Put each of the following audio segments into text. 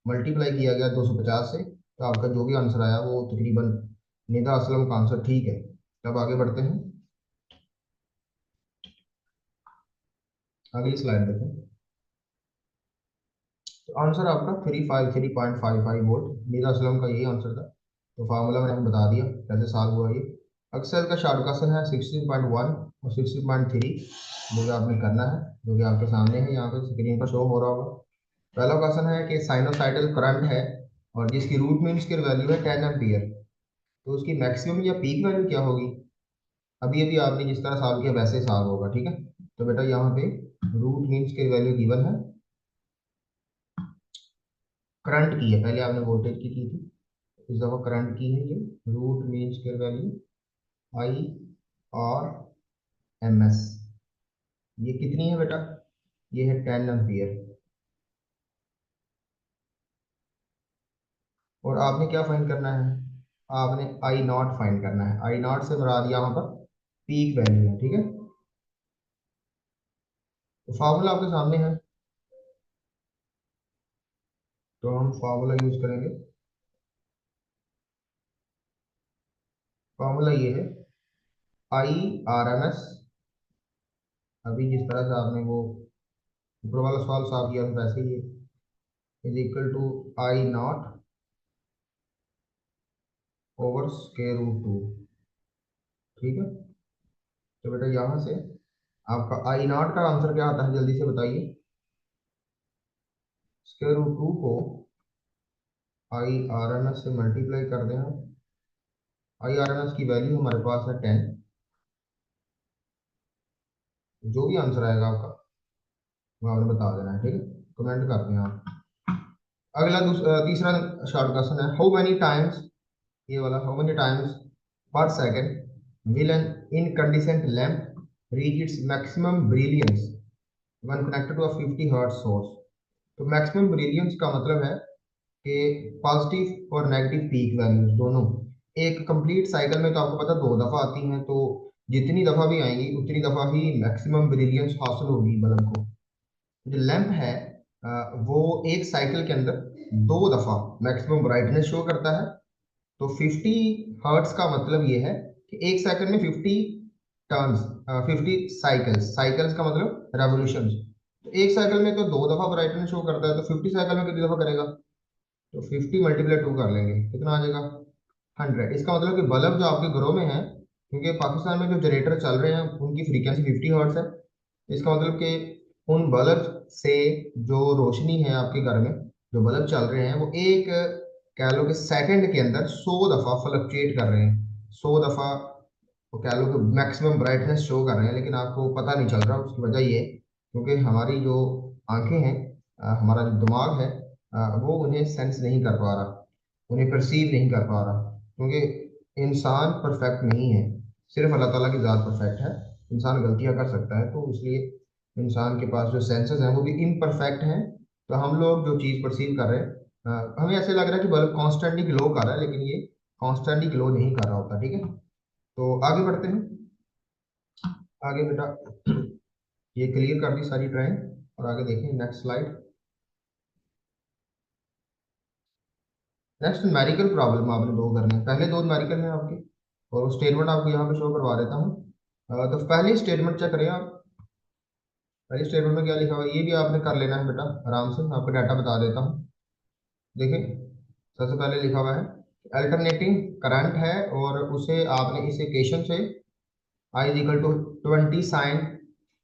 Multiply किया गया 250 से, तो आपका जो भी आंसर आया वो तकरीबन निदा असलम का आंसर ठीक है। तब आगे बढ़ते हैं, अगली स्लाइड देखें। तो आंसर आपका 353.55 वोल्ट निदा असलम का यही आंसर था। तो फार्मूला मैंने आपको बता दिया कैसे सॉल्व हुआ ये। अक्सर का शॉर्ट क्वेश्चन है 16.1 और 16.3, जो कि आपने करना है, जो कि आपके सामने है, यहाँ पे स्क्रीन पर शो हो रहा होगा। पहला क्वेश्चन है कि साइनोसाइडल करंट है और जिसकी रूट मीन स्क्वायर वैल्यू है 10 एम्पियर, तो उसकी मैक्सिमम या पीक वैल्यू क्या होगी। अभी अभी आपने जिस तरह सॉल्व किया वैसे ही सॉल्व होगा, ठीक है। तो बेटा यहाँ पे root mean square value given है, करंट की है, पहले आपने वोल्टेज की थी, इस दफा करंट की है। ये रूट मीन स्क्वायर वैल्यू आई और एम एस, ये कितनी है बेटा, ये है 10 एम्पियर। और आपने क्या फाइंड करना है, आपने आई नॉट फाइंड करना है। आई नॉट से मुराद यहाँ पर पीक वैल्यू है, ठीक है। तो फार्मूला आपके सामने है, तो हम फार्मूला यूज करेंगे। फार्मूला ये है आई आर एम एस, अभी जिस तरह से आपने वो ऊपर वाला सवाल सॉल्व किया वैसे ही is equal to I not over square root 2, ठीक है। तो बेटा यहाँ से आपका आई नॉट का आंसर क्या आता है, जल्दी से बताइए। स्क्वायर रूट 2 को आई आर एम एस से मल्टीप्लाई कर दें हम। आई आर एम एस की वैल्यू हमारे पास है 10, जो भी आंसर आएगा आपका वो आपने बता देना है, ठीक है। कमेंट कर दें आप। अगला तीसरा शॉर्ट क्वेश्चन है, हाउ मेनी टाइम्स, ये वाला, how many times per second will an incandescent lamp reach its maximum brilliance when connected to a 50 hertz source. तो मैक्सिमम ब्रिलियंस का मतलब है कि पॉजिटिव और नेगेटिव पीक वैल्यूज दोनों एक कंप्लीट साइकिल में, तो आपको पता 2 दफा आती हैं, तो जितनी दफा भी आएंगी उतनी दफा ही मैक्सिमम ब्रिलियंस हासिल होगी बल्ब को। जो लैंप है वो एक साइकिल के अंदर 2 दफा मैक्सिमम ब्राइटनेस शो करता है। तो 50 हर्ट्स का मतलब ये है कि एक सेकंड में 50 टर्न्स, 50 साइकिल्स, साइकिल्स का मतलब रेवोल्यूशन। तो एक साइकिल में तो 2 दफा ब्राइटनेस शो करता है, तो 50 साइकिल में कितनी दफा करेगा, तो 50 × 2 कर लेंगे, कितना आ जाएगा 100। इसका मतलब कि बल्ब जो आपके घरों में है, क्योंकि पाकिस्तान में जो जनरेटर चल रहे हैं उनकी फ्रीक्वेंसी 50 हर्ट्ज है, इसका मतलब कि उन बल्ब से जो रोशनी है आपके घर में, जो बल्ब चल रहे हैं वो एक कह लो कि सेकंड के अंदर 100 दफा फ्लक्चुएट कर रहे हैं, 100 दफा वो कह लो कि मैक्सिमम ब्राइटनेस शो कर रहे हैं, लेकिन आपको पता नहीं चल रहा। उसकी वजह ये है क्योंकि हमारी जो आंखें हैं, हमारा जो दिमाग है, वो उन्हें सेंस नहीं कर पा रहा, उन्हें परसीव नहीं कर पा रहा, क्योंकि इंसान परफेक्ट नहीं है, सिर्फ अल्लाह ताला की ज़ात परफेक्ट है। इंसान गलतियां कर सकता है, तो इसलिए इंसान के पास जो सेंसेस हैं वो भी इम्परफेक्ट हैं। तो हम लोग जो चीज़ परसीव कर रहे हैं, हमें ऐसे लग रहा है कि बल्ब कॉन्स्टेंटली ग्लो कर रहा है, लेकिन ये कॉन्स्टेंटली ग्लो नहीं कर रहा होता, ठीक है। तो आगे बढ़ते हैं, आगे बेटा ये क्लियर कर दी सारी ड्राइंग, और आगे देखें next slide. Next numerical problem आपने दो करने हैं, पहले दो न्यूमेरिकल हैं आपके, और स्टेटमेंट आपको यहाँ पे शो करवा देता हूँ। तो पहली स्टेटमेंट चेक करें आप। पहली स्टेटमेंट में क्या लिखा हुआ है ये भी आपने कर लेना है बेटा आराम से, मैं आपको डाटा बता देता हूँ। देखिए सबसे पहले लिखा हुआ है अल्टरनेटिंग करंट है, और उसे आपने इस इक्वेशन से आई इज इक्वल टू 20 साइन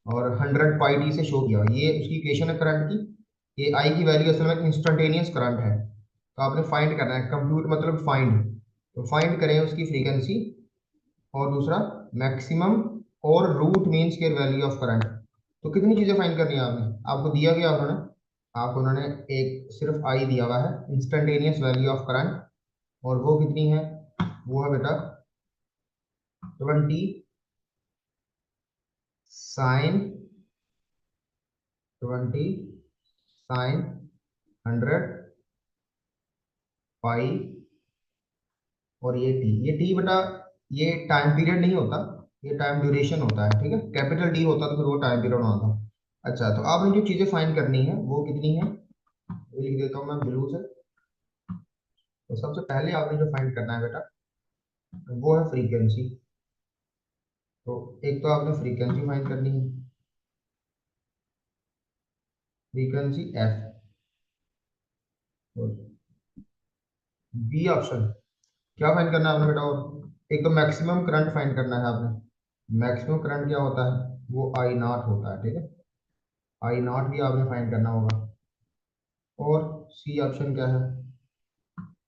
और 100 पाई टी से शो किया। ये उसकी इक्वेशन है करंट की। ये आई की वैल्यू असल में इंस्टेंटेनियस करंट है, तो आपने फाइंड करना है, कंप्यूट मतलब फाइंड। तो फाइंड करें उसकी फ्रीक्वेंसी, और दूसरा मैक्सिमम, और root mean square value of current. तो कितनी चीजें फाइंड करनी है आपने, आपको दिया गया उन्होंने, आपको उन्होंने एक सिर्फ आई दिया हुआ है इंस्टेंटेनियस वैल्यू ऑफ करंट, और वो कितनी है, वो है बेटा 20 साइन, 20 साइन 100 पाई, और ये टी बेटा ये टाइम पीरियड नहीं होता, ये टाइम ड्यूरेशन होता है, ठीक है। कैपिटल डी होता तो फिर वो टाइम पीरियड होता। अच्छा, तो आपने जो चीजें फाइंड करनी है वो कितनी है, ये लिख देता हूँ मैं ब्लू से। तो सबसे पहले आपने जो फाइंड करना है बेटा वो है फ्रीक्वेंसी। तो एक तो आपने फ्रीक्वेंसी फाइंड करनी है, फ्रीक्वेंसी एफ। और बी ऑप्शन क्या फाइंड करना है आपने बेटा? और एक तो मैक्सिमम करंट फाइंड करना है आपने। मैक्सिमम करंट क्या होता है? वो आई नॉट होता है, ठीक है। आई नॉट भी आपने फाइंड करना होगा। और सी ऑप्शन क्या है?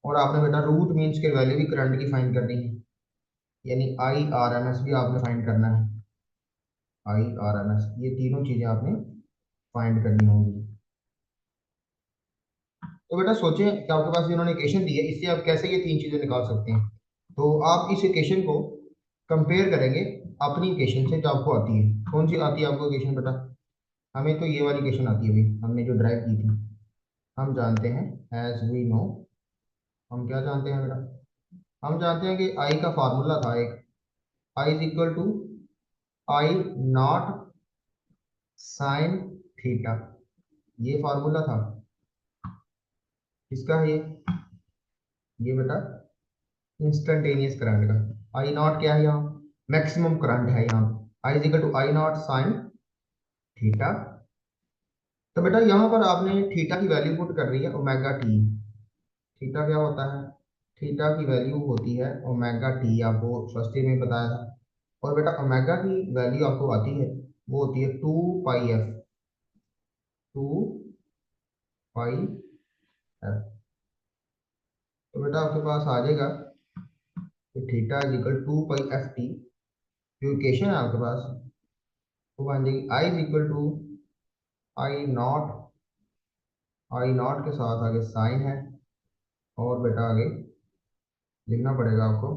और आपने बेटा रूट मीन्स के वैल्यू भी करंट की फाइंड करनी है, यानी आई आर एम एस भी आपने फाइंड करना है। आई आर एम एस, ये तीनों चीजें आपने फाइंड करनी होंगी। तो बेटा सोचें कि आपके पास इन्होंने इक्वेशन दी है, इससे आप कैसे ये तीन चीजें निकाल सकते हैं। तो आप इस इक्वेशन को कंपेयर करेंगे अपनी इक्वेशन से जो आपको आती है। कौन सी आती है आपको इक्वेशन बेटा? हमें तो ये वाली इक्वेशन आती है, अभी हमने जो ड्राइव की थी। हम जानते हैं, एज वी नो, हम क्या जानते हैं बेटा? हम जानते हैं कि आई का फार्मूला था एक, I is equal to I naught sine theta. ये फार्मूला था किसका है ये बेटा इंस्टेंटेनियस करंट का। आई नॉट क्या है यहाँ? मैक्सिमम करंट है यहाँ। I is equal to I naught sine theta. तो बेटा यहाँ पर आपने थीटा की वैल्यू पुट कर रही है ओमेगा टी। थीटा क्या होता है? थीटा की वैल्यू होती है ओमेगा टी, आपको फर्स्ट ईयर में बताया था। और बेटा ओमेगा की वैल्यू आपको आती है, वो होती है 2 पाई एफ। 2 pi F. तो बेटा आपके पास आ जाएगा कि theta is equal 2 pi f t. जो इक्वेशन है आपके पास वो बन जाएगी I is equal to I naught, I naught के साथ आगे साइन है, और बेटा आगे लिखना पड़ेगा आपको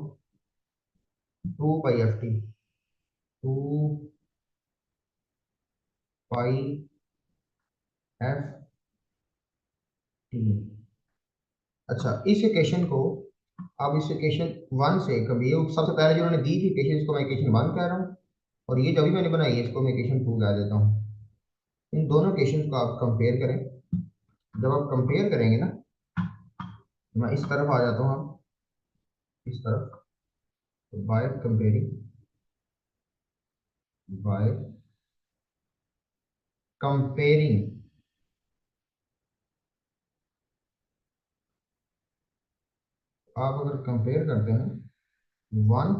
2 pi f T. 2 pi f T. अच्छा, इस इक्वेशन को आप इस इक्वेशन वन से कभी, ये सबसे पहले जो उन्होंने दी थी इक्वेशन, इसको मैं इक्वेशन वन कह रहा हूँ। और ये जो भी मैंने बनाई है इसको मैं इक्वेशन टू कह देता हूँ। इन दोनों इक्वेशन को आप कंपेयर करें। जब आप कंपेयर करेंगे ना, तो मैं इस तरफ आ जाता हूँ, आप इस तरफ। तो बाय कंपेयरिंग, बाय कंपेयरिंग, आप अगर कंपेयर करते हैं वन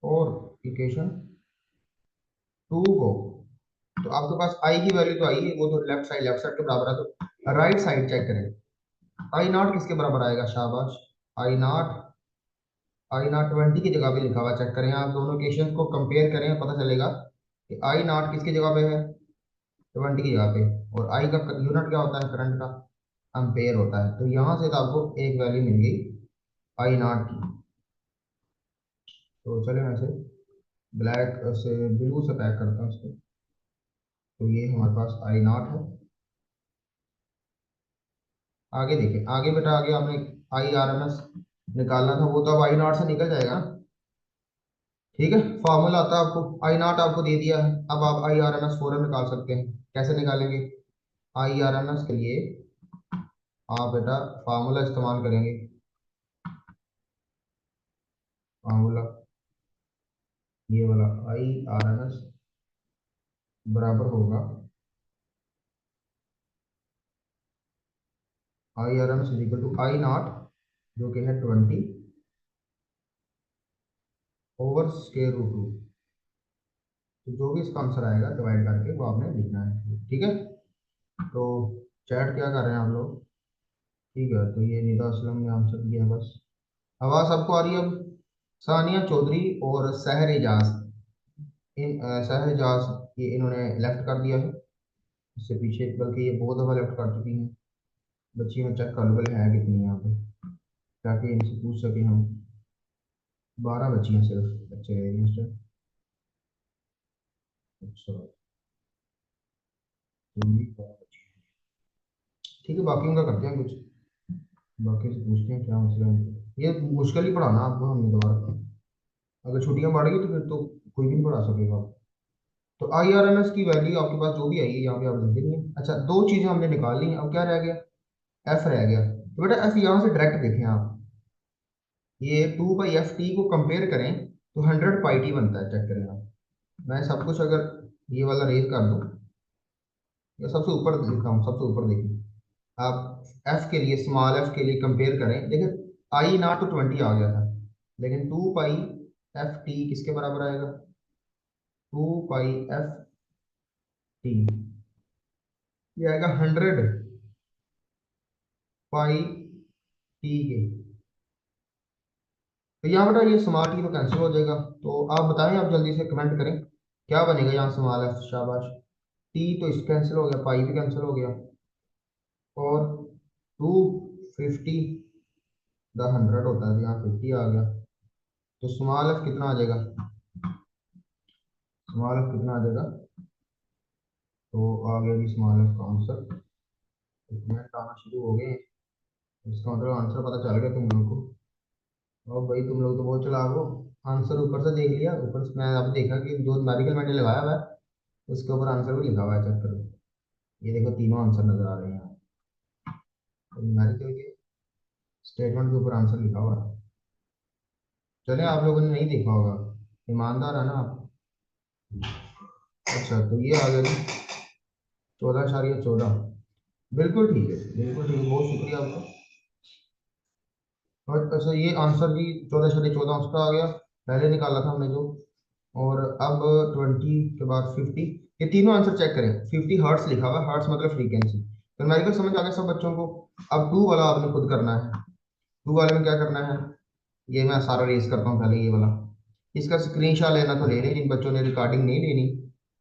और इक्वेशन टू को, तो आपके पास आई की वैल्यू तो आई है, वो तो लेफ्ट साइड के बराबर है। तो राइट साइड चेक करें, आई नॉट किसके बराबर आएगा? शाबाश, आई नॉट, आई नॉट 20 की जगह पे लिखा हुआ, चेक करें। आप दोनों इक्वेशन को कंपेयर करें, पता चलेगा कि आई नॉट किसकी जगह पे है? 20 की जगह पे। और आई का यूनिट क्या होता है करंट का? एम्पेयर होता है। तो यहाँ से तो आपको एक वैल्यू मिल गई आई नॉट की। तो चले मैं इसे ब्लैक से ब्लू से पैक करता हूँ इसको। तो ये हमारे पास आई नॉट है। आगे देखिए, आगे बेटा आगे आपने आई आर एम एस निकालना था, वो तो अब आई नॉट से निकल जाएगा ना। ठीक है, फॉर्मूला आता है आपको, आई नॉट आपको दे दिया है। अब आप आई आर एम एस फौरन निकाल सकते हैं। कैसे निकालेंगे? आई आर एम एस के लिए आप बेटा फार्मूला इस्तेमाल करेंगे। फार्मूला ये वाला, आई आर एम एस बराबर होगा, I R M S is equal to I not, जो कि है 20 ओवर स्केयर रूट 2। तो जो भी इसका आंसर आएगा डिवाइड करके वो आपने लिखना है, ठीक है। तो चैट क्या कर रहे हैं आप लोग? ठीक है, तो ये निदा असलम ने आंसर दिया है बस। आवाज़ सबको आ रही है अब? सानिया चौधरी और सहर एजाज, सहर एजाज, ये इन्होंने लेफ्ट कर दिया है। इससे पीछे बल्कि ये बहुत दफ़ा लेफ्ट कर चुकी हैं। बच्चियाँ चेक अवेलेबल है कितनी यहाँ पे, ताकि इनसे पूछ सकें हम। 12 बच्चियाँ सिर्फ बच्चे रह गए इस टाइम। अच्छा, तो ये 12 बच्चियाँ। ठीक है, बाकी उनका करते हैं कुछ, बाकी से पूछते हैं क्या मसला है। ये मुश्किल ही पढ़ाना आपको हमने दोबारा। अगर छुट्टियां बढ़ गई तो फिर तो कोई भी नहीं पढ़ा सकेगा। तो आई आर एम एस की वैल्यू आपके पास जो भी आई है यहाँ पे आप लिख देंगे। अच्छा, दो चीजें हमने निकाल ली, अब क्या रह गया, एफ रह गया। तो बेटा एफ यहाँ से डायरेक्ट देखें आप, ये 2 बाई एफ टी को कंपेयर करें तो 100 पाई टी बनता है, चेक करें आप। मैं सब कुछ अगर ये वाला रेज कर दूं, या सबसे ऊपर लिखता हूँ, सबसे ऊपर देखिए आप, एफ के लिए, स्मॉल एफ के लिए कंपेयर करें, देखिए आई ना तो 20 आ गया था, लेकिन 2 पाई एफ टी किसके बराबर आएगा, 2 पाई एफ टी, ये आएगा 100 पाई टी के। तो यहाँ बेटा ये स्मॉल टी तो कैंसिल हो जाएगा, तो आप बताएं, आप जल्दी से कमेंट करें क्या बनेगा यहाँ स्मॉल एफ, शाबाश। टी तो इस कैंसिल हो गया, पाई भी कैंसिल हो गया, और 250, द 100 होता है, यहाँ 50 आ गया। तो स्मॉल एफ कितना आ जाएगा, स्मॉल एफ कितना आ जाएगा, तो आ गया जी स्मॉल एफ का आंसर। कमेंट आना शुरू हो गए, इसका मतलब आंसर पता चल गया तुम लोगों को। और भाई तुम लोग तो बहुत चालाक हो, आंसर ऊपर से देख लिया, ऊपर से मैं अब देखा कि जो न्यूमेरिकल मैंने लगाया हुआ है उसके ऊपर आंसर भी लिखा हुआ है, चेक करो। ये देखो तीनों आंसर नजर आ रहे हैं यहाँ, तो न्यूमेरिकल के स्टेटमेंट के ऊपर आंसर लिखा हुआ है। चले, आप लोगों ने नहीं देखा होगा, ईमानदार है ना आप। अच्छा, तो ये आ गया जी 14.14, बिल्कुल ठीक है, बिल्कुल ठीक है, बहुत शुक्रिया आपका। और अच्छा ये आंसर जी 14.14 उसका आ गया, पहले निकाला था हमने जो। और अब 20 के बाद 50, ये तीनों आंसर चेक करें। 50 हर्ट्स लिखा हुआ है, हर्ट्स मतलब फ्रीक्वेंसी, तो न्यूमेरिकल समझ आ गया सब बच्चों को। अब टू वाला आपने खुद करना है, टू वाले में क्या करना है, ये मैं सारा रेस करता हूँ पहले, ये वाला, इसका स्क्रीनशॉट लेना तो ले लें जिन बच्चों ने रिकॉर्डिंग नहीं लेनी,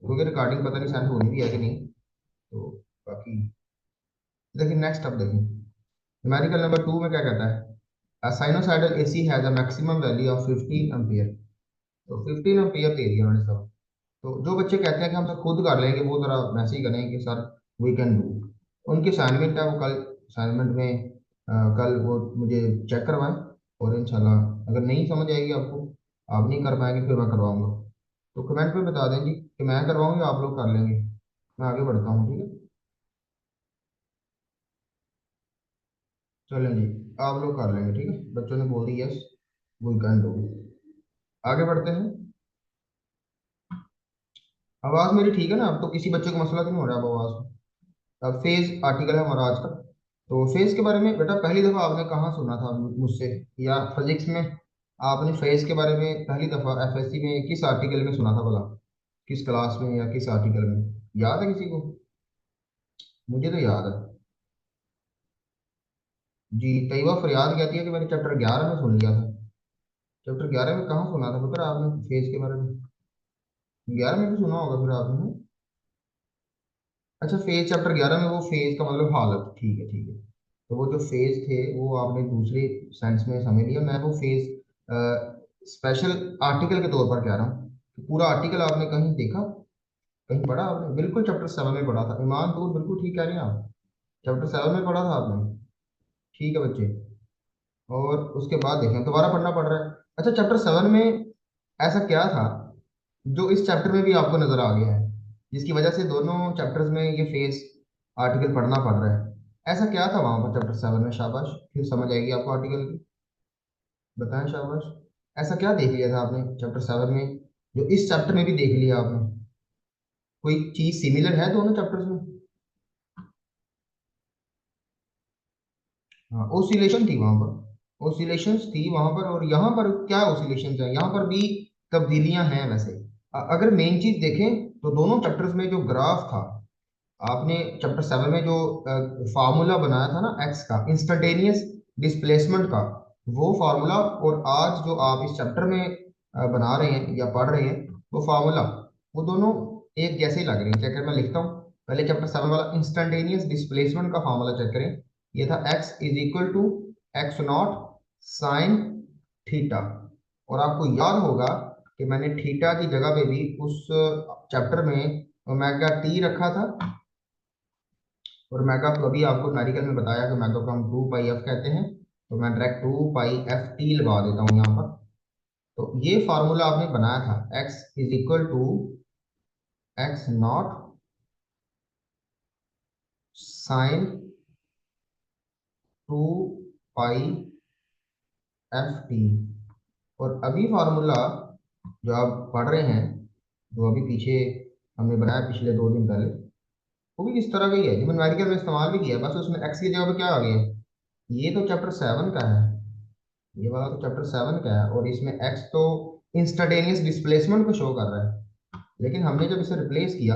क्योंकि रिकॉर्डिंग पता नहीं सेंड होनी भी है कि नहीं। तो बाकी देखिए नेक्स्ट, अब देखिए न्यूमेरिकल नंबर 2 में क्या कहता है, a sinusoidal AC has a maximum value of 15 ampere. तो 15 एम्पियर दे दिया उन्होंने सब। तो जो बच्चे कहते हैं कि हम सब खुद कर लेंगे, वो जरा मैसेज करें कि सर वी कैन डू, उनकी असाइनमेंट है वो कल, असाइनमेंट में कल वो मुझे चेक करवाएं, और इंशाल्लाह अगर नहीं समझ आएगी आपको, आप नहीं कर पाएंगे, फिर मैं करवाऊंगा। तो कमेंट में बता दें जी कि मैं करवाऊंगा, आप लोग कर लेंगे। मैं आगे बढ़ता हूँ, ठीक है। चलें जी, आप लोग कर लेंगे, ठीक है, बच्चों ने बोल दी यस वी कैन डू। आगे बढ़ते हैं। आवाज़ मेरी ठीक है ना, अब तो किसी बच्चे को मसला तो नहीं हो रहा अब आवाज़ में? अब फेज आर्टिकल है हमारा आज का। तो फेज के बारे में बेटा पहली दफ़ा आपने कहाँ सुना था मुझसे, या फिजिक्स में आपने फेज के बारे में पहली दफ़ा एफएससी में किस आर्टिकल में सुना था भला, किस क्लास में या किस आर्टिकल में, याद है किसी को? मुझे तो याद है जी। तैयबा फरियाद कहती है कि मैंने चैप्टर 11 में सुन लिया था। चैप्टर 11 में कहाँ सुना था बेटा आपने फेज के बारे में? 11 में भी सुना होगा फिर आपने। अच्छा, फेज चैप्टर 11 में वो फेज का मतलब हालत, ठीक है ठीक है। तो वो जो फेज थे वो आपने दूसरे सेंस में समझ लिया, मैं वो फेज स्पेशल आर्टिकल के तौर पर कह रहा हूँ कि पूरा आर्टिकल आपने कहीं देखा, कहीं पढ़ा आपने? बिल्कुल चैप्टर 7 में पढ़ा था, ईमान तो बिल्कुल ठीक कह रहे हैं आप, चैप्टर 7 में पढ़ा था आपने, ठीक है बच्चे। और उसके बाद देखें दोबारा पढ़ना पड़ रहा है। अच्छा, चैप्टर 7 में ऐसा क्या था जो इस चैप्टर में भी आपको नजर आ गया है, जिसकी वजह से दोनों चैप्टर्स में ये फेस आर्टिकल पढ़ना पड़ रहा है? ऐसा क्या था वहां पर चैप्टर 7 में, शाबाश, फिर समझ आएगी आपको आर्टिकल की, बताएं शाबाश। ऐसा क्या देख लिया था आपने चैप्टर 7 में जो इस चैप्टर में भी देख लिया आपने? कोई चीज सिमिलर है दोनों चैप्टर्स में? हाँ, ओसिलेशन थी वहां पर, ओसिलेशंस थी वहां पर, और यहाँ पर क्या ओसिलेशंस है, यहाँ पर भी तब्दीलियां हैं वैसे। अगर मेन चीज देखें तो दोनों चैप्टर्स में जो ग्राफ था, आपने चैप्टर 7 में जो फार्मूला बनाया था ना एक्स का, इंस्टेंटेनियस डिस्प्लेसमेंट का, वो फार्मूला, और आज जो आप इस चैप्टर में बना रहे हैं या पढ़ रहे हैं वो फार्मूला, वो दोनों एक जैसे ही लग रहे हैं। चेक करें, मैं लिखता हूँ पहले चैप्टर 7 वाला इंस्टेंटेनियस डिस्प्लेसमेंट का फार्मूला चेक करें। ये था x is equal to x not sine theta, और आपको याद होगा कि मैंने थीटा की जगह पे भी उस चैप्टर में ओमेगा टी रखा था, और मैगा को अभी आपको न्यूमेरिकल में बताया कि मैगा को हम 2 पाई एफ कहते हैं, तो मैं डायरेक्ट 2 पाई एफ टी लगा देता हूँ यहाँ पर। तो ये फार्मूला आपने बनाया था, x is equal to x not sine 2 pi f t. और अभी फार्मूला जो आप पढ़ रहे हैं, जो अभी पीछे हमने बनाया पिछले 2 दिन पहले, वो भी इस तरह का ही है, जो न्यूमेरिकल में इस्तेमाल भी किया है, बस उसमें एक्स की जगह पे क्या आ गया। ये तो चैप्टर 7 का है, ये वाला तो चैप्टर 7 का है, और इसमें एक्स तो इंस्टेंटेनियस डिस्प्लेसमेंट को शो कर रहा है। लेकिन हमने जब इसे रिप्लेस किया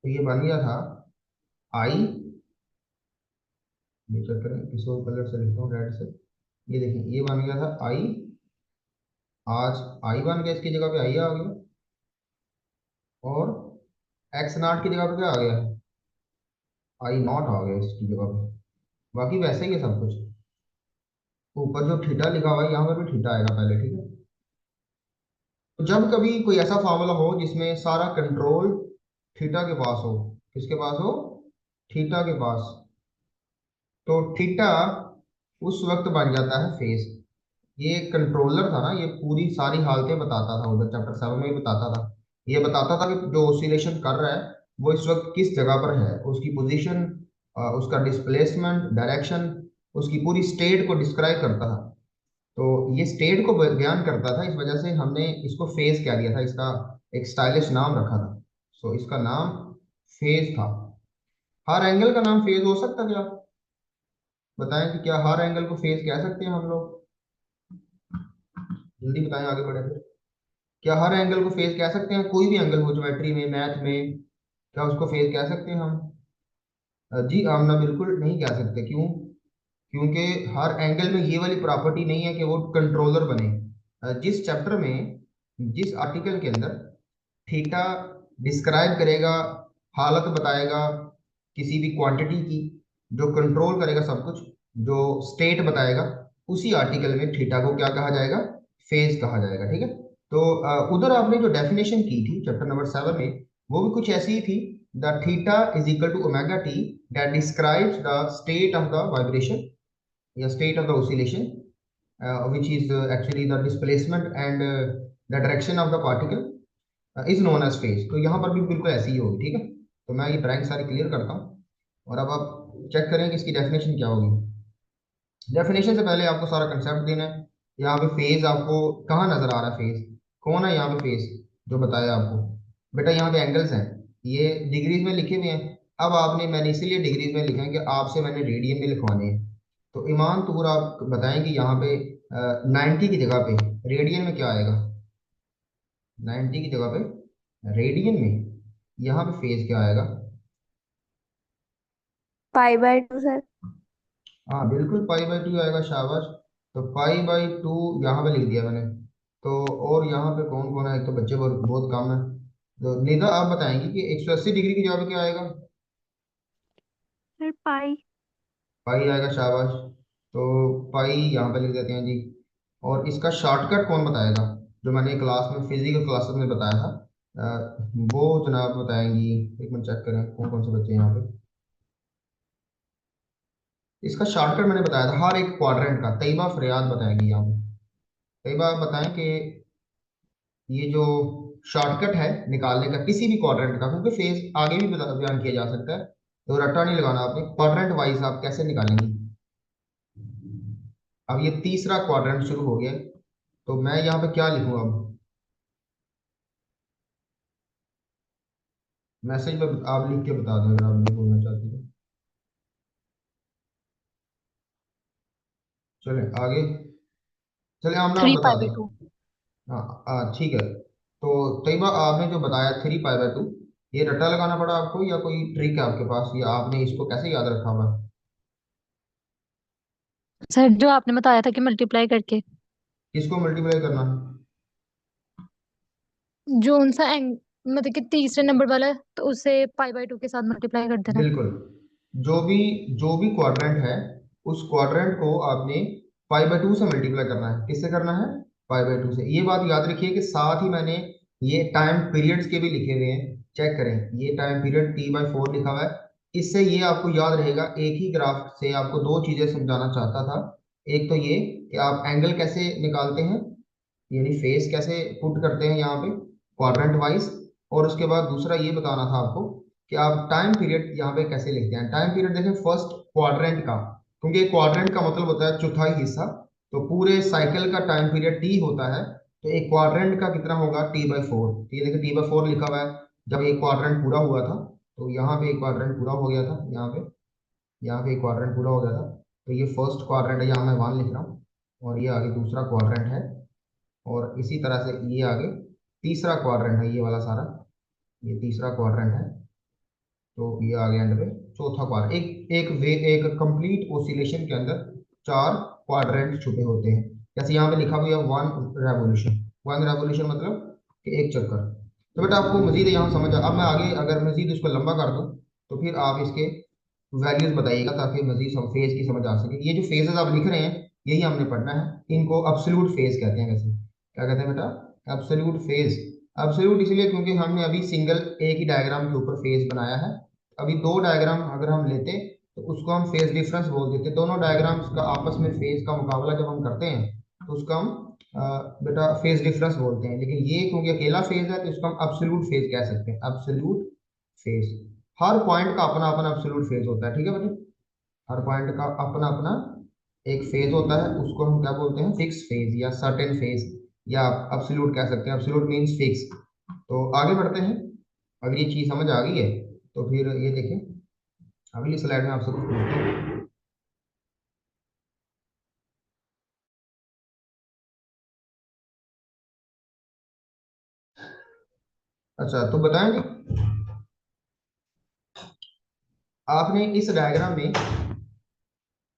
तो ये बन गया था आई, ये चेक करें किसी और कलर से लिखता हूँ रेड से, ये देखें ये बन गया था आई, आज आई बन गया, इसकी जगह पे आई आ गया, और एक्स नॉट की जगह पे क्या आ गया, आई नॉट आ गया इसकी जगह पे। बाकी वैसे ही है सब कुछ। ऊपर जो थीटा लिखा हुआ है यहाँ पर भी थीटा आएगा पहले, ठीक है। तो जब कभी कोई ऐसा फार्मूला हो जिसमें सारा कंट्रोल थीटा के पास हो, किसके पास हो, थीटा के पास, तो थीटा उस वक्त बन जाता है फेज। ये कंट्रोलर था ना, ये पूरी सारी हालतें बताता था, उधर चैप्टर 7 में ही बताता था। ये बताता था कि जो ऑसिलेशन कर रहा है वो इस वक्त किस जगह पर है, उसकी पोजीशन, उसका डिस्प्लेसमेंट, डायरेक्शन, उसकी पूरी स्टेट को डिस्क्राइब करता था। तो ये स्टेट को बयान करता था, इस वजह से हमने इसको फेज कह दिया था, इसका एक स्टाइलिश नाम रखा था। सो इसका नाम फेज था। हर एंगल का नाम फेज हो सकता है क्या, बताएं कि क्या हर एंगल को फेज कह सकते हैं हम लोग, जल्दी बताएं आगे बढ़े फिर। क्या हर एंगल को फेज कह सकते हैं, कोई भी एंगल हो ज्योमेट्री में, मैथ में, क्या उसको फेज कह सकते हैं हम। जी आमना बिल्कुल नहीं कह सकते, क्यों, क्योंकि हर एंगल में ये वाली प्रॉपर्टी नहीं है कि वो कंट्रोलर बने। जिस चैप्टर में, जिस आर्टिकल के अंदर थीटा डिस्क्राइब करेगा, हालत बताएगा किसी भी क्वांटिटी की, जो कंट्रोल करेगा सब कुछ, जो स्टेट बताएगा, उसी आर्टिकल में थीटा को क्या कहा जाएगा, फेज कहा जाएगा, ठीक है। तो उधर आपने जो डेफिनेशन की थी चैप्टर नंबर 7 में, वो भी कुछ ऐसी ही थी, the theta is equal to omega t that describes the state of the vibration या state of the oscillation, which is actually the displacement and the direction of the particle is known as phase। तो यहाँ पर भी बिल्कुल ऐसी ही होगी, ठीक है। तो मैं ये ब्लैंक सारी क्लियर करता हूँ, और अब आप चेक करें कि इसकी डेफिनेशन क्या होगी। डेफिनेशन से पहले आपको सारा कंसेप्ट देना है। यहाँ पे फेज आपको कहाँ नजर आ रहा है, फेज कौन है यहाँ पे, फेज जो बताया आपको, बेटा यहाँ पे एंगल्स हैं, ये डिग्रीज में लिखे हुए हैं। अब आपने, मैंने इसीलिए डिग्रीज में लिखा है कि आपसे मैंने रेडियन में लिखवाने हैं। तो ईमान तौर आप बताएं कि यहाँ पे 90 की जगह पे रेडियन में क्या आएगा, 90 की जगह पे रेडियन में यहाँ पे फेज क्या आएगा। पाई/2 सर। हाँ बिल्कुल पाई/2 आएगा, शाबाश। तो पाई/2 यहाँ पे लिख दिया मैंने। तो और यहाँ पे कौन कौन है, एक तो बच्चे बहुत बहुत कम है। तो निदा आप बताएंगे कि 180 डिग्री की जगह पे क्या आएगा, सर पाई। पाई आएगा, शाबाश। तो पाई यहाँ पे लिख देते हैं जी। और इसका शॉर्टकट कौन बताएगा, जो मैंने क्लास में, फिजिकल क्लासेस में बताया था, वो जनाब बताएंगी। एक मिनट चेक करें कौन कौन से बच्चे हैं यहाँ पे। इसका शॉर्टकट मैंने बताया था हर एक क्वाड्रेंट का, तैयबा फरियाद बताएंगी यहाँ पे। तैयबा आप बताएं कि ये जो शॉर्टकट है निकालने का किसी भी क्वाड्रेंट का, क्योंकि फेज आगे भी बयान किया जा सकता है, तो रट्टा नहीं लगाना आपने, क्वाड्रेंट वाइज आप कैसे निकालेंगे। अब ये तीसरा क्वाड्रेंट शुरू हो गया है, तो मैं यहाँ पे क्या लिखूँ अब, मैसेज में आप लिख के बता दें अगर आप नहीं बोलना चाहते तो। चले आगे, चले आमना आप थ्री बता पाई बाई दें। टू हाँ ठीक है। तो तैयबा आपने जो बताया 3 पाई/2, ये रट्टा लगाना पड़ा आपको या कोई ट्रिक है आपके पास, या आपने इसको कैसे याद रखा हुआ है? सर, जो आपने बताया था कि मल्टीप्लाई करके, किसको मल्टीप्लाई करना, जो उन सा एंग मतलब कि तीसरे नंबर वाला है, तो उसे पाई/2 के साथ मल्टीप्लाई कर देना। बिल्कुल। जो भी जो भी क्वाड्रेंट है, उस क्वाड्रेंट को आपने पाई/2 से मल्टीप्लाई करना है। किससे करना है, पाई/2 से। ये बात याद रखिए कि साथ ही मैंने ये टाइम पीरियड्स के भी लिखे हुए हैं, चेक करें, ये टाइम पीरियड T/4 लिखा हुआ है। इससे ये आपको याद रहेगा, एक ही ग्राफ से आपको दो चीजें समझाना चाहता था। एक तो ये कि आप एंगल कैसे निकालते हैं, यानी फेस कैसे पुट करते हैं यहाँ पे क्वाड्रेंट वाइज, और उसके बाद दूसरा ये बताना था आपको कि आप टाइम पीरियड यहाँ पे कैसे लिखते हैं। टाइम पीरियड देखें फर्स्ट क्वाड्रेंट का, क्योंकि क्वाड्रेंट का मतलब होता है चौथाई हिस्सा। तो पूरे साइकिल का टाइम पीरियड टी होता है, तो एक क्वाड्रेंट का कितना होगा, टी/4। तो ये देखिए टी/4 लिखा हुआ है। जब एक क्वाड्रेंट पूरा हुआ था, तो यहाँ पे एक क्वाड्रेंट पूरा हो गया था, यहाँ पे एक क्वाड्रेंट पूरा हो गया था। तो ये फर्स्ट क्वाड्रेंट है, यहाँ मैं 1 लिख रहा हूँ, और ये आगे दूसरा क्वाड्रेंट है, और इसी तरह से ये आगे तीसरा क्वाड्रेंट है, ये वाला सारा, ये तीसरा क्वाड्रेंट है। तो ये आ गया एंड पे चौथा क्वाड्रेंट। एक कंप्लीट ओसिलेशन के अंदर 4 क्वाड्रेंट छुपे होते हैं। जैसे यहाँ पे लिखा हुआ है 1 रेवोल्यूशन। 1 रेवोल्यूशन मतलब कि एक चक्कर। तो बेटा आपको मजीद यहाँ समझ अब मैं आगे अगर मजीद उसको लंबा कर दूँ, तो फिर आप इसके वैल्यूज बताइएगा, ताकि मजीद सब फेज की समझ आ सके। ये जो फेजेस आप लिख रहे हैं, यही हमने पढ़ना है। इनको एब्सोल्यूट फेज कहते हैं। वैसे क्या कहते हैं बेटा, एब्सोल्यूट फेज। एब्सोल्यूट इसलिए क्योंकि हमने अभी सिंगल एक ही डायग्राम के ऊपर फेज बनाया है। अभी 2 डायग्राम अगर हम लेते, तो उसको हम फेज डिफरेंस बोल देते। दोनों डायग्राम्स का आपस में फेज का मुकाबला जब हम करते हैं, तो उसका हम बेटा फेज डिफरेंस बोलते हैं। लेकिन ये क्योंकि अकेला फेज है, तो इसको हम एब्सोल्यूट फेज कह सकते हैं। Absolute phase. हर पॉइंट का अपना अपना एब्सोल्यूट फेज होता है, ठीक है बेटे। हर पॉइंट का अपना अपना एक फेज होता है, उसको हम क्या बोलते हैं, फिक्स फेज या सर्टेन फेज, या एब्सोल्यूट कह सकते हैं। Absolute means fix. तो आगे बढ़ते हैं। अगर ये चीज समझ आ गई है, तो फिर ये देखें, अगली स्लाइड में आपसे कुछ पूछता हूँ। अच्छा तो बताएं जी, आपने इस डायग्राम में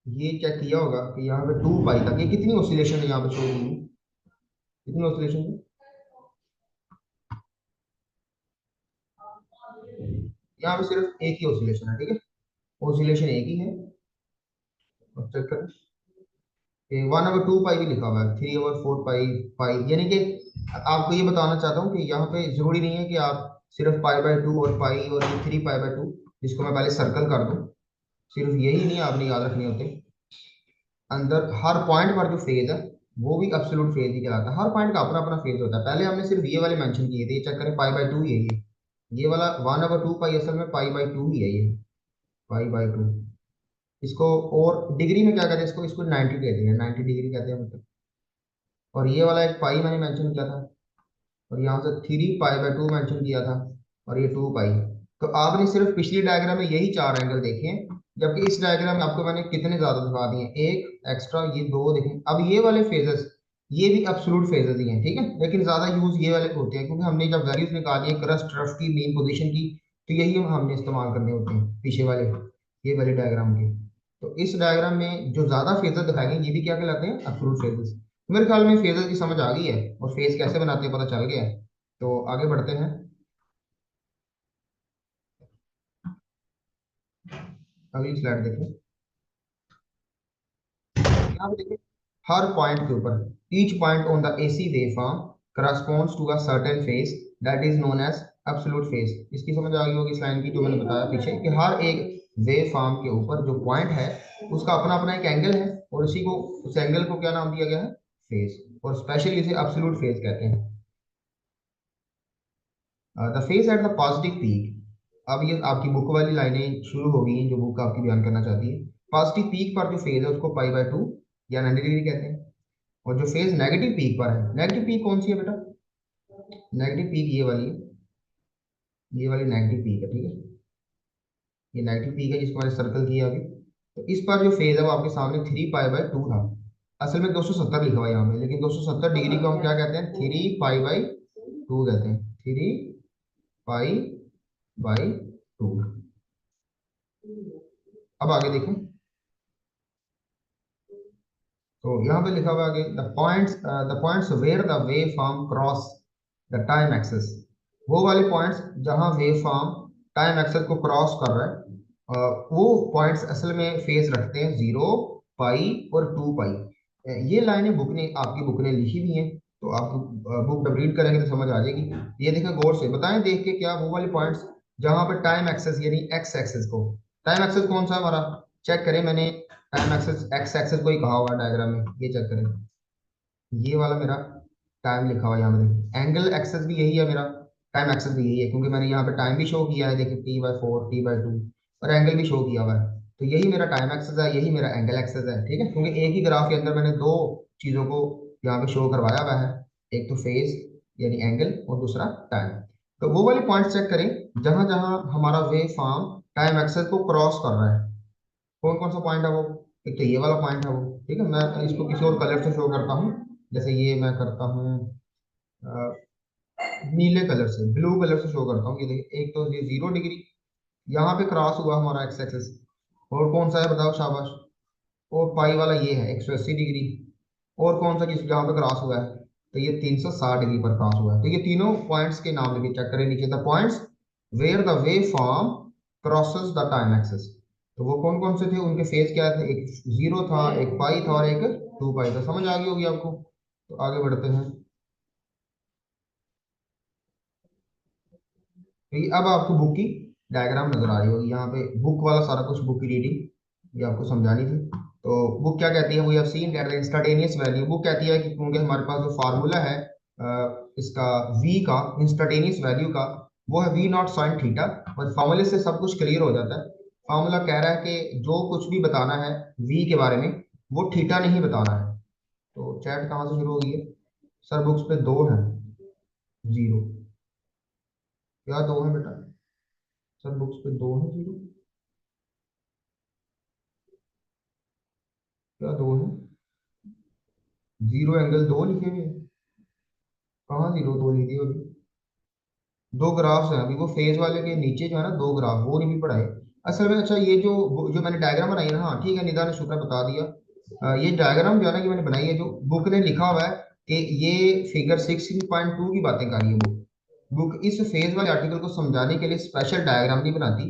ये चेक किया होगा कि यहाँ पे 2 पाई तक ये कितनी ऑसिलेशन है, यहाँ पे शो हुई है? कितनी ऑसिलेशन है? यहाँ पे सिर्फ एक ही ऑसिलेशन है, ठीक है। ऑसिलेशन एक ही है। अब चेक करें, 1/2 पाई भी लिखा हुआ है, 3/4 पाई। पाई यानी कि आपको ये बताना चाहता हूँ कि यहाँ पे जरूरी नहीं है कि आप सिर्फ पाई/2 और पाई और 3 पाई/2, जिसको मैं पहले सर्कल कर दूं। सिर्फ यही नहीं आपने याद रखने होते। अंदर हर पॉइंट पर जो फेज है, वो भी एब्सोल्यूट फेज ही कहलाता है। हर पॉइंट का अपना अपना फेज होता है। पहले हमने सिर्फ ये वाले मेंशन किए थे, ये चेक करें, पाई/2 यही है। ये वाला 1/2 पाई असल में पाई/2 ही है, ये पाई/2। इसको और डिग्री में क्या कहते हैं, इसको इसको 90 कहते हैं, 90 डिग्री कहते हैं मतलब। और ये वाला एक पाई मैंने मेंशन किया था, और यहाँ से 3 पाई/2 मेंशन किया था, और ये 2 पाई। तो आपने सिर्फ पिछली डायग्राम में यही 4 एंगल देखे हैं, जबकि इस डायग्राम में आपको मैंने कितने ज्यादा दिखा दिए, एक एक्स्ट्रा, ये 2 देखें। अब ये वाले फेजेस, ये भी एब्सोल्यूट फेजेस ही हैं, ठीक है। लेकिन ज्यादा यूज ये वाले होते हैं, क्योंकि हमने जब वैल्यूज निकाली है क्रस्ट रफ की, मीन पोजीशन की, तो यही हमने इस्तेमाल करने होते हैं पीछे वाले, ये वाले डायग्राम के। तो इस डायग्राम में जो ज्यादा फेजेस दिखाएंगे, ये भी क्या कहलाते हैं, एब्सोल्यूट फेजेस। मेरे ख्याल में फेजेस की समझ आ गई है, और फेज कैसे बनाते हैं पता चल गया है। तो आगे बढ़ते हैं। अगली स्लाइड देखें। यहाँ पे देखिए, हर पॉइंट के ऊपर, each point on the AC waveform corresponds to a certain phase that is known as absolute phase. इसकी समझ आ गई होगी इस लाइन की, जो मैंने बताया पीछे, कि हर एक वेव फॉर्म के ऊपर जो पॉइंट है, उसका अपना अपना एक एंगल है, और उसी को, उस एंगल को क्या नाम दिया गया है, फेज। और स्पेशली इसे एब्सोल्यूट फेज कहते हैं। The phase at the positive peak. अब ये आपकी बुक वाली लाइनें शुरू हो गई हैं, जो बुक आपकी बयान करना चाहती है। पॉजिटिव पीक पर जो फेज है, उसको पाई/2 या 90 डिग्री कहते हैं। और जो फेज नेगेटिव पीक पर है, नेगेटिव पीक कौन सी है बेटा, नेगेटिव पीक ये वाली है, ये वाली नेगेटिव पीक है, ठीक है। ये नेगेटिव पीक है, जिसको मैंने सर्कल किया अभी। तो इस पर जो फेज है, वो आपके सामने 3 पाई/2 था। असल में 270 लिखा हुआ है यहाँ पे, लेकिन 270 डिग्री को हम क्या कहते हैं, 3 पाई/2 कहते हैं। 3 पाई/2। अब आगे देखें। तो यहाँ पे लिखा हुआ है कि the points where the wave form cross the time axis. वो वाले पॉइंट्स जहाँ वेव फॉर्म टाइम एक्सेस को क्रॉस कर रहा है, वो पॉइंट्स असल में फेज रखते हैं 0, पाई और 2 पाई। ये लाइनें बुक ने, आपकी बुक ने लिखी हुई हैं। तो आप बुक जब रीड करेंगे तो समझ आ जाएगी। ये देखें गौर से, बताएं देख के, क्या वो वाले पॉइंट्स जहाँ पर टाइम एक्सेस यानी एक्स एक्सेस को, टाइम एक्सेस कौन सा है हमारा, चेक करें, मैंने टाइम एक्सेस एक्स एक्सेस को ही कहा हुआ डायग्राम में, ये चेक करें। ये वाला मेरा टाइम लिखा हुआ है यहाँ पे, एंगल एक्सेस भी यही है मेरा, टाइम एक्सेस भी यही है, क्योंकि मैंने यहाँ पे टाइम भी शो किया है, देखिए T/4 T/2, और एंगल भी शो किया हुआ है। तो यही मेरा टाइम एक्सेस है, यही मेरा एंगल एक्सेस है, ठीक है, क्योंकि एक ही ग्राफ के अंदर मैंने दो चीज़ों को यहाँ पे शो करवाया हुआ है, एक तो फेज यानी एंगल और दूसरा टाइम। तो वो वाली पॉइंट चेक करें जहां जहां हमारा वेव फॉर्म टाइम एक्सेस को क्रॉस कर रहा है। कौन कौन सा पॉइंट है वो? एक तो ये वाला पॉइंट है वो, ठीक है, मैं इसको किसी और कलर से शो करता हूँ। जैसे ये मैं करता हूँ नीले कलर से, ब्लू कलर से शो करता हूँ। ये देखिए, एक तो ये 0 डिग्री यहाँ पे क्रॉस हुआ हमारा एक्स एक्सेस। और कौन सा है बताओ, शाबाश। और पाई वाला ये है 180 डिग्री। और कौन सा किस जहाँ पे क्रॉस हुआ है? तो ये 360 डिग्री पर क्रॉस हुआ है। तो ये तीनों पॉइंट्स के नाम लिखे, चेक करें नीचे, the points where the wave form crosses the time axis. तो वो कौन कौन से थे, उनके फेज क्या थे? एक 0 था, एक पाई था, और एक 2 पाई था। समझ आ गई होगी आपको। तो आगे बढ़ते हैं। तो ये अब आपको बुक की डायग्राम नजर आ रही होगी यहाँ पे, बुक वाला सारा कुछ, बुक की रीडिंग ये आपको समझानी थी। तो बुक क्या कहती है? We have seen that the instantaneous value, book कहती है कि क्योंकि हमारे पास जो फार्मूला है इसका v का, इंस्टैंटेनियस वैल्यू का, वो है v0 sin थीटा। और फार्मूले से सब कुछ क्लियर हो जाता है। फार्मूला कह रहा है कि जो कुछ भी बताना है v के बारे में, वो थीटा नहीं बताना है। तो चैट कहाँ से शुरू होगी है? सर बुक्स पे दो है, 0। क्या दो है बेटा? सर बुक्स पे दो है 0? क्या दो है? 0 एंगल 2 लिखे हुए हैं। कहाँ 0 2 लिखी होगी? दो ग्राफ्स हैं अभी, वो फेज वाले के नीचे जो है ना दो ग्राफ, वो नहीं भी पढ़ाए असल में। अच्छा, ये जो जो मैंने डायग्राम बनाई है ना, हाँ ठीक है, निदा ने शुक्र बता दिया। ये डायग्राम जो है ना, ये मैंने बनाई है, जो बुक ने लिखा हुआ है कि ये फिगर 16.2 की बातें कर रही है बुक। बुक इस फेज वाले आर्टिकल को समझाने के लिए स्पेशल डायग्राम नहीं बनाती,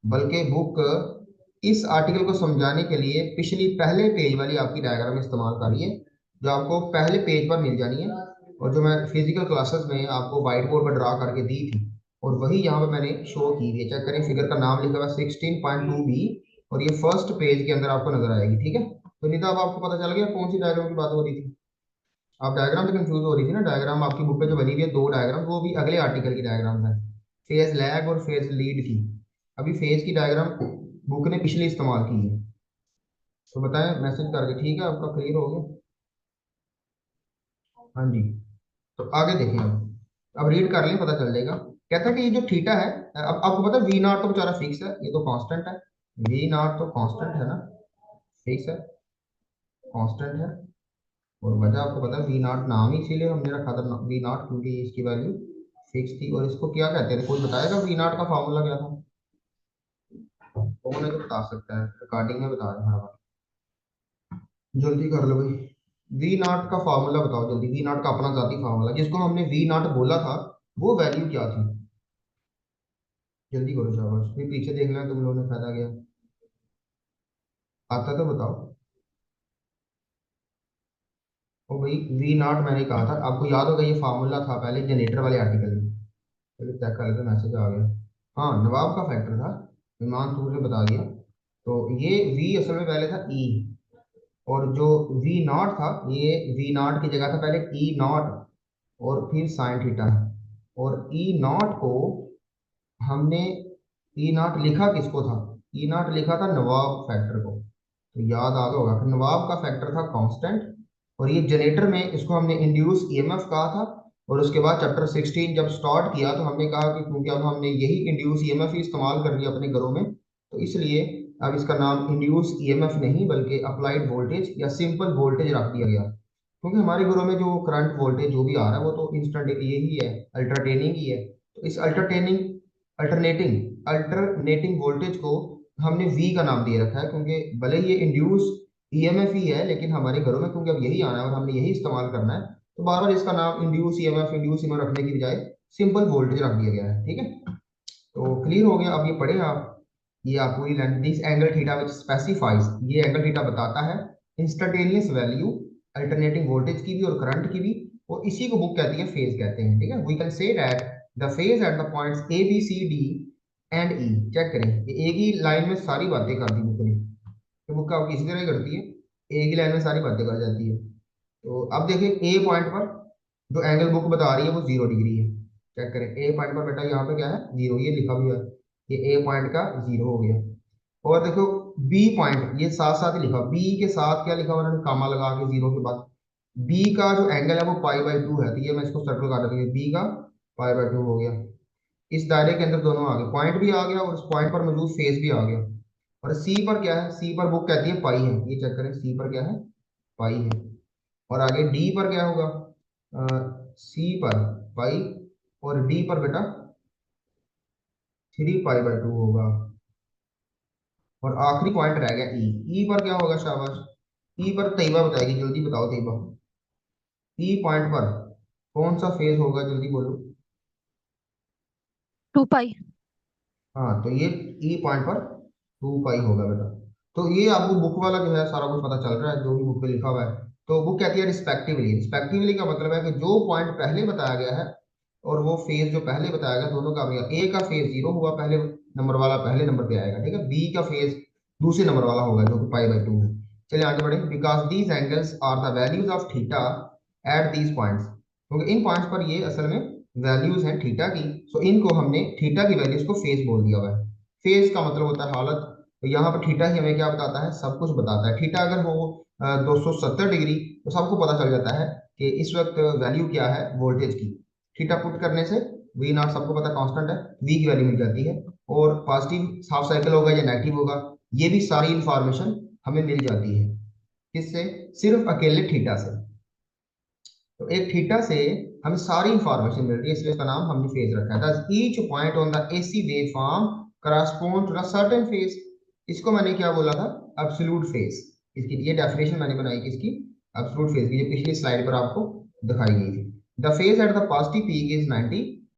बल्कि बुक इस आर्टिकल को समझाने के लिए पिछली पहले पेज वाली आपकी डायग्राम इस्तेमाल कर रही है, जो आपको पहले पेज पर मिल जानी है, और जो मैं फिजिकल क्लासेस में आपको व्हाइट बोर्ड पर ड्रा करके दी थी, और वही यहाँ पे मैंने शो की हुई है। चेक करें, फिगर का नाम लिखा हुआ 16.2b, और ये फर्स्ट पेज के अंदर आपको नजर आएगी, ठीक है। तो नहीं तो अब आपको पता चल गया कौन सी डायग्राम की बात हो रही थी। आप डायग्राम से कंफ्यूज हो रही थी ना, डायग्राम आपकी बुक पे जो बनी हुई है, दो डायग्राम, वो भी अगले आर्टिकल की डायग्राम है, फेज लैग और फेज लीड की। अभी फेज की डायग्राम बुक ने पिछले इस्तेमाल की है। तो बताएं मैसेज करके, ठीक है, आपका क्लियर हो गया? हाँ जी। तो आगे देखें, अब रीड कर लें, पता चल जाएगा। कहता है कि ये जो थीटा है, अब आपको पता है V0 तो बेचारा फिक्स है, ये तो कांस्टेंट है। V0 तो कांस्टेंट है ना, फिक्स है, कांस्टेंट है। और वजह आपको पता है, V0 नाम ही इसीलिए हमने रखा था V0, क्योंकि इसकी वैल्यू फिक्स थी। और इसको क्या कहते हैं, कोई बताएगा V0 का फॉर्मूला क्या था? कौन है जो बता सकता है? रिकॉर्डिंग में बता रहे हैं, जल्दी कर लो भाई। V0 का फॉर्मूला बताओ जल्दी, V0 का अपना जाती फॉर्मूला, जिसको हमने V0 बोला था, वो वैल्यू क्या थी? जल्दी करो शाबाश, फिर पीछे देखना है तुम लोगों ने, फायदा गया। आता तो बताओ। ओ भाई, V0 मैंने कहा था आपको, याद होगा, ये फार्मूला था पहले जनरेटर वाले आर्टिकल में। चलो चेक कर लेते, मैसेज आ गया। हाँ, नवाब का फैक्टर था, ईमान तुमने बता दिया। तो ये V असल में पहले था E, और जो V0 था, ये V0 की जगह था पहले E0, और फिर साइन थीटा। और E0 को हमने, E0 लिखा किसको था? E0 लिखा था नवाब फैक्टर को। तो याद आ गया होगा कि नवाब का फैक्टर था कांस्टेंट। और ये जनरेटर में इसको हमने इंड्यूस ईएमएफ कहा था। और उसके बाद चैप्टर 16 जब स्टार्ट किया, तो हमने कहा कि क्योंकि अब हमने यही इंड्यूस ईएमएफ ही इस्तेमाल कर लिया अपने घरों में, तो इसलिए अब इसका नाम इंड्यूस ईएमएफ नहीं बल्कि अप्लाइड वोल्टेज या सिंपल वोल्टेज रख दिया गया। क्योंकि हमारे घरों में जो करंट वोल्टेज जो भी आ रहा है, वो तो इंस्टेंट यही है, अल्टरटेनिंग ही है। तो इस अल्टरनेटिंग वोल्टेज को हमने V का नाम दे रखा है, क्योंकि भले ही ये इंड्यूस ईएमएफ ही है, लेकिन हमारे घरों में क्योंकि अब यही आना है और हमने यही इस्तेमाल करना है, तो बार बार इसका नाम इंड्यूस ईएमएफ रखने की बजाय सिंपल वोल्टेज रख दिया गया है, ठीक है। तो क्लियर हो गया, अब ये पढ़े आप। ये आप पूरी length, this angle theta which specifies, ये एंगल थीटा बताता है इंस्टेंटेनियस वैल्यू अल्टरनेटिंग वोल्टेज की भी और करंट की भी। और इसी को बुक कहती है फेज कहते हैं, ठीक है। We can say that the phase at the points A B C D and E. Check करें, ये एक ही लाइन में सारी बातें कर दी बुक ने। तो बुक आपकी इसी तरह ही करती है, एक ही लाइन में सारी बातें कर जाती है। तो अब देखें, ए पॉइंट पर जो एंगल बुक बता रही है वो 0 डिग्री है। चेक करें, ए पॉइंट पर बेटा यहाँ पे क्या है, जीरो, ये लिखा भी है, ये ए पॉइंट का जीरो हो गया। और देखो बी पॉइंट, ये साथ साथ ही लिखा, बी के साथ क्या लिखा हुआ उन्होंने, कामा लगा के जीरो के बाद, बी का जो एंगल है वो पाई बाई टू है, तो ये मैं इसको सर्कल कर देता हूँ, बी का पाई बाई टू हो गया। इस दायरे के अंदर दोनों आ गए, पॉइंट भी आ गया और उस पॉइंट पर मौजूद फेस भी आ गया। और सी पर क्या है, सी पर बुक कहती है पाई है, ये चेक करें, सी पर क्या है, पाई है। और आगे डी पर क्या होगा, सी पर पाई, और डी पर बेटा थ्री पाई बाई टू होगा। और आखिरी पॉइंट रह गया ई, ई पर क्या होगा, शाबाश, ई पर तैयबा बताएगी, जल्दी बताओ तैयबा, ई पॉइंट पर कौन सा फेज होगा, जल्दी बोलो। 2 पाई। हाँ तो ये ई पॉइंट पर टू पाई होगा बेटा। तो ये आपको बुक वाला जो है सारा कुछ पता चल रहा है, जो भी बुक पे लिखा हुआ है। तो बुक कहती है रिस्पेक्टिवली, रिस्पेक्टिवली का मतलब है कि जो पॉइंट पहले बताया गया है और वो फेज जो पहले बताया गया, दोनों का ए का फेज जीरो हुआ, पहले नंबर वाला पहले नंबर पे आएगा, ठीक है, बी का फेज दूसरे नंबर वाला होगा जो कि पाई बाई टू है। चलिए आगे बढ़े, because these angles are the values of theta at these points, क्योंकि इन पॉइंट्स पर ये असल में वैल्यूज हैं थीटा की, सो इनको हमने थीटा की वैल्यूज को फेज बोल दिया हुआ है। फेज का मतलब होता है हालत, तो यहाँ पर थीटा ही हमें क्या बताता है, सब कुछ बताता है। थीटा अगर हो 270 डिग्री, तो सबको पता चल जाता है कि इस वक्त वैल्यू क्या है वोल्टेज की। थीटा पुट करने से वी नॉट सबको पता कांस्टेंट है, वी की वैल्यू मिल जाती है, और पॉजिटिव हाफ साइकिल होगा या नेगेटिव होगा, ये भी सारी इंफॉर्मेशन हमें मिल जाती है। किससे, सिर्फ अकेले थीटा से। तो एक थीटा से हमें सारी इंफॉर्मेशन मिल रही है, इसलिए इसका नाम हमने फेज रखा है। Thus each point on the AC wave form correspond to the certain phase, इसको मैंने क्या बोला था, एब्सोल्यूट फेज। इसकी ये डेफिनेशन मैंने बनाई किसकी, एब्सोल्यूट फेज की, जो पिछली स्लाइड पर आपको दिखाई गई थी। The phase at the positive peak is 90